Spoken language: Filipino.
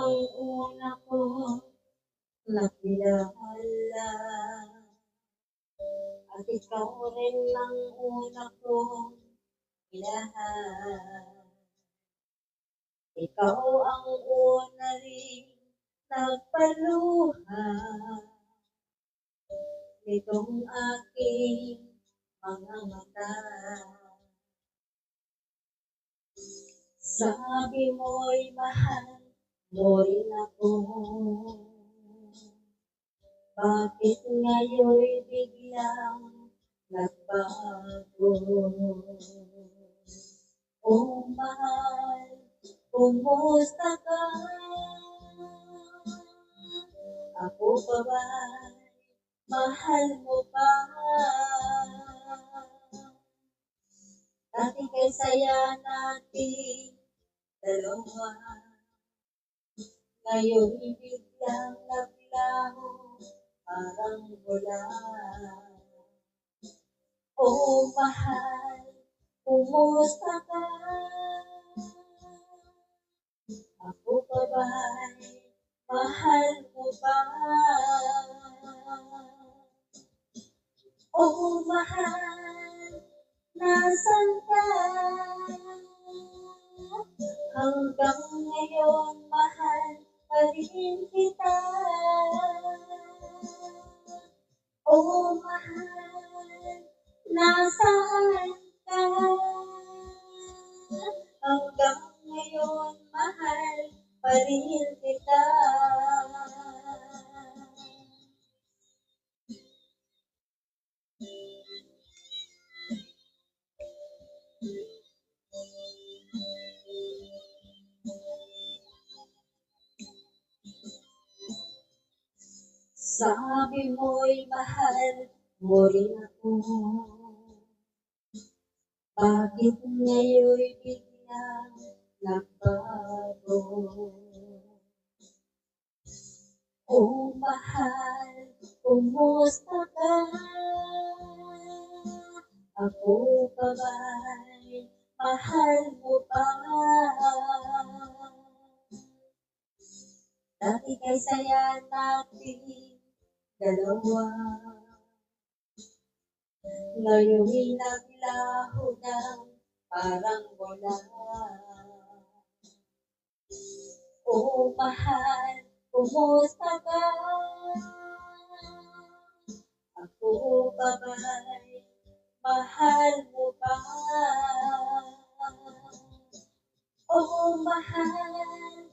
ang una kong nakilala. At ikaw rin ang una kong minahal. Ikaw ang una rin nagpaluha nitong aking mga mata. Sabi mo'y mahal mo rin ako. Bakit ngayon'y biglang nagbago? Oh mahal, kumusta ka? Ako pa ba'y mahal mo pa? Dati kay saya natin dalawa, ngayon biglang naglaho parang wala. Oh mahal, kumusta ka? Ako pa ba'y mahal mo pa? Oh mahal, nasan ka? Hanggang ngayon mahal pa rin kita. Oh mahal, nasaan ka? Hanggang ngayon mahal pa rin kita. Sabi mo'y mahal mo rin ako. Bakit ngayon'y biglang nagbago? Oh mahal, kumusta ka? Ako pa ba'y mahal mo pa? Dati kay saya natin dalawa, ngayon'y naglaho ng parang wala. Oh mahal, kumusta ka? Ako pa ba'y mahal mo pa? Oh mahal,